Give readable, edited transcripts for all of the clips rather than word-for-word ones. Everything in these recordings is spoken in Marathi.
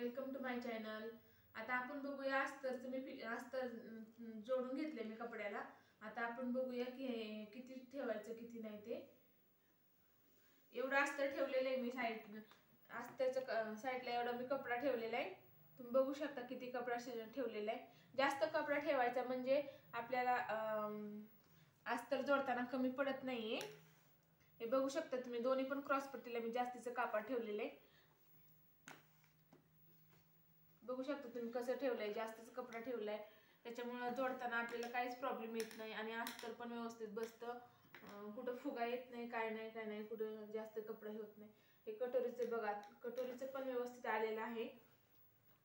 Welcome to my channel. आता आपण बघूया अस्तरचं मी अस्तर जोडून घेतले मी कपड्याला। आता आपण बघूया की किती ठेवायचं किती नाही ते। एवढं अस्तर ठेवलेलं आहे मी अस्तरच्या साईडला एवढा मी कपडा ठेवलेला आहे। तुम्ही बघू शकता किती कपडा ठेवलेला आहे। जास्त कपडा ठेवायचा म्हणजे आपल्याला अस्तर जोडताना कमी पडत नाहीये। हे बघू शकता तुम्ही, दोन्ही पण क्रॉस पट्टीला मी जास्तीचं कापड ठेवलेलं आहे। बघू शकता तुम्ही कसं ठेवलंय, जास्तच कपडा ठेवलाय, त्याच्यामुळे जोडताना आपल्याला काहीच प्रॉब्लेम येत नाही आणि अस्तर पण व्यवस्थित बसतं। कुठं फुगा येत नाही, काय नाही, कुठं जास्त कपडा होत नाही। हे कटोरीचे बघा, कटोरीचं पण व्यवस्थित आलेलं आहे।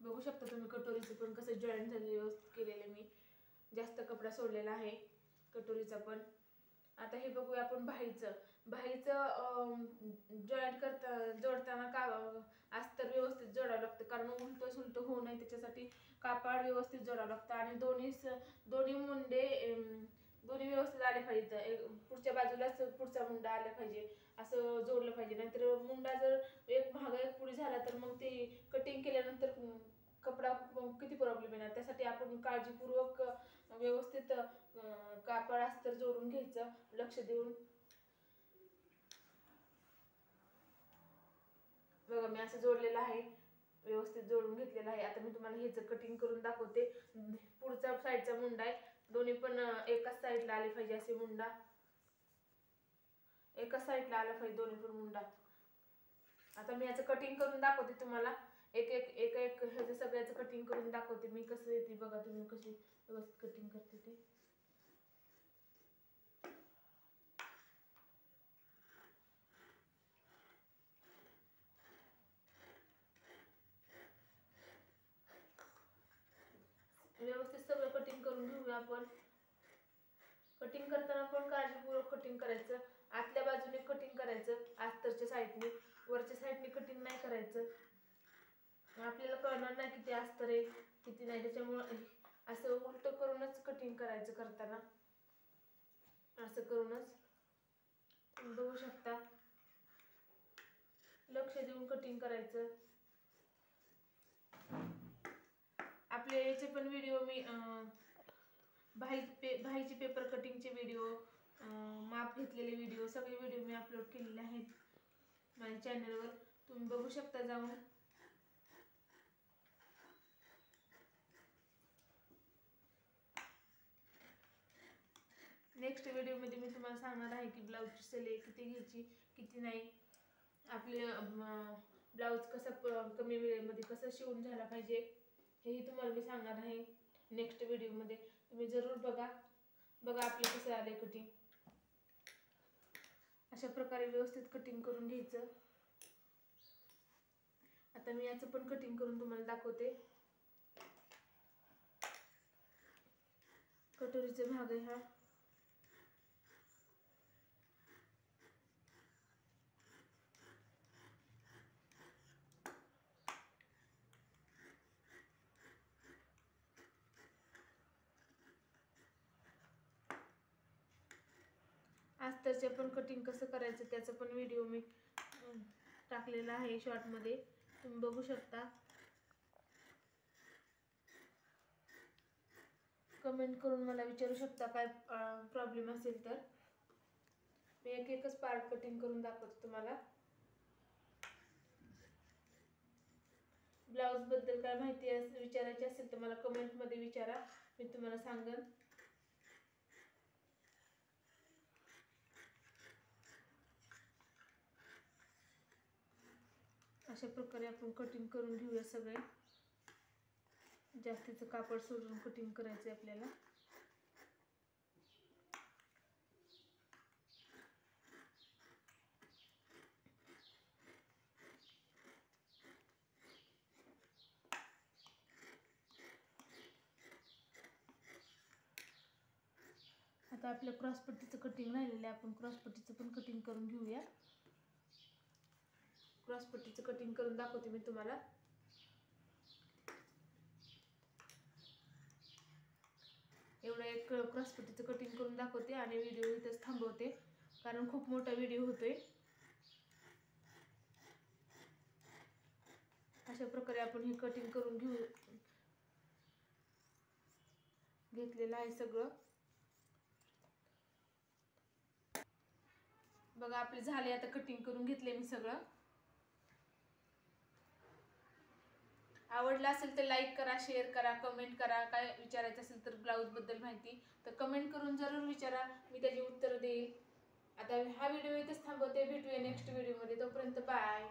बघू शकता तुम्ही कटोरीचं पण कसं जॉईंट झालेलं व्यवस्थित केलेलं मी, जास्त कपडा सोडलेला आहे कटोरीचा पण। आता हे बघूया आपण बाहीचं जॉईंट जोडताना का अस्तर व्यवस्थित जोडावं लागतं, कारण उलटं सुलटं होऊ नये त्याच्यासाठी कापड व्यवस्थित जोडावं लागतं। आणि दोन्ही मुंडे दोन्ही व्यवस्थित आले पाहिजे। पुढच्या बाजूलाच पुढचा मुंडा आला पाहिजे, असं जोडलं पाहिजे। नाहीतर मुंडा जर एक मागे एक पुढे झाला तर मग ते कटिंग केल्यानंतर कपडा किती प्रॉब्लेम येणार। त्यासाठी आपण काळजीपूर्वक व्यवस्थित कापड अस्तर जोडून घ्यायचं, लक्ष देऊन। बघा मी असं जोडलेलं आहे, व्यवस्थित जोडून घेतलेलं आहे। आता मी तुम्हाला ह्याचं कटिंग करून दाखवते। पुढचा साईडचा मुंडा आहे, दोन्ही पण एकाच साईडला आले पाहिजे, असे मुंडा एकाच साईडला आला पाहिजे दोन्ही पण मुंडा। आता मी याचं कटिंग करून दाखवते तुम्हाला, एक एक एक एक ह्याचं सगळ्याचं कटिंग करून दाखवते मी कसं येते। बघा तुम्ही कशी व्यवस्थित कटिंग करते ते। व्यवस्थित सगळं कटिंग करून घेऊया आपण। कटिंग करताना पण काळजीपूर्वक कटिंग करायचं, आतल्या बाजूने कटिंग करायचं, अस्तरच्या साईडने, वरच्या साईडने कटिंग नाही करायचं। आपल्याला कळणार नाही किती अस्तर आहे किती नाही, त्याच्यामुळे असं उलट करूनच कटिंग करायचं करताना, असं करूनच। बघू शकता, लक्ष देऊन कटिंग करायचं। आपले याचे पण व्हिडिओ मी भाईची पेपर कटिंगचे व्हिडिओ, माप घेतलेले व्हिडिओ, सगळे व्हिडिओ मी अपलोड केलेले आहेत माझ्या चॅनलवर, तुम्ही बघू शकता जाऊन। नेक्स्ट व्हिडिओमध्ये मी तुम्हाला सांगणार आहे की ब्लाऊजची शिलाई किती घ्यायची किती नाही, आपले ब्लाऊज कसं कमी वेळेमध्ये कसं शिवून झाला पाहिजे हेही तुम्हाला मी सांगणार आहे नेक्स्ट व्हिडिओमध्ये। तुम्ही जरूर बघा आपले कसं आले कटिंग। अशा प्रकारे व्यवस्थित कटिंग करून घ्यायचं। आता मी याचं पण कटिंग करून तुम्हाला दाखवते। कटोरीचा भाग आहे हा। अस्तरचे पण कटिंग कसं करायचं त्याचं पण व्हिडिओ मी टाकलेला आहे शॉर्टमध्ये, तुम्ही बघू शकता। कमेंट करून मला विचारू शकता काय प्रॉब्लेम असेल तर। मी एक एकच पार्ट कटिंग करून दाखवते तुम्हाला। ब्लाऊज बद्दल काय माहिती विचारायची असेल तर मला कमेंटमध्ये विचारा, मी तुम्हाला सांगेन। अशा प्रकारे आपण कटिंग करून घेऊया सगळे। जास्तीचं कापड सोडून कटिंग करायचं आपल्याला। आता आपल्या क्रॉसपट्टीचं कटिंग राहिलेलं आहे, आपण क्रॉसपट्टीचं पण कटिंग करून घेऊया। क्रॉसपट्टीचं कटिंग करून दाखवते मी तुम्हाला। एवढं एक क्रॉसपट्टीचं कटिंग करून दाखवते आणि व्हिडिओ इथेच थांबवते, कारण खूप मोठा व्हिडिओ होतोय। अशा प्रकारे आपण हे कटिंग करून घेतलेलं आहे सगळं. बघा आपले झाले, आता कटिंग करून घेतले मी सगळं. आवडलं असेल तर लाईक करा, शेअर करा, कमेंट करा. काय विचारायचं असेल तर ब्लाऊज बद्दल माहिती तर कमेंट करून जरूर विचारा, मी त्याची उत्तर देईल. आता हा व्हिडिओ इथेच थांबवते. भेटूया नेक्स्ट व्हिडिओमध्ये. तोपर्यंत बाय.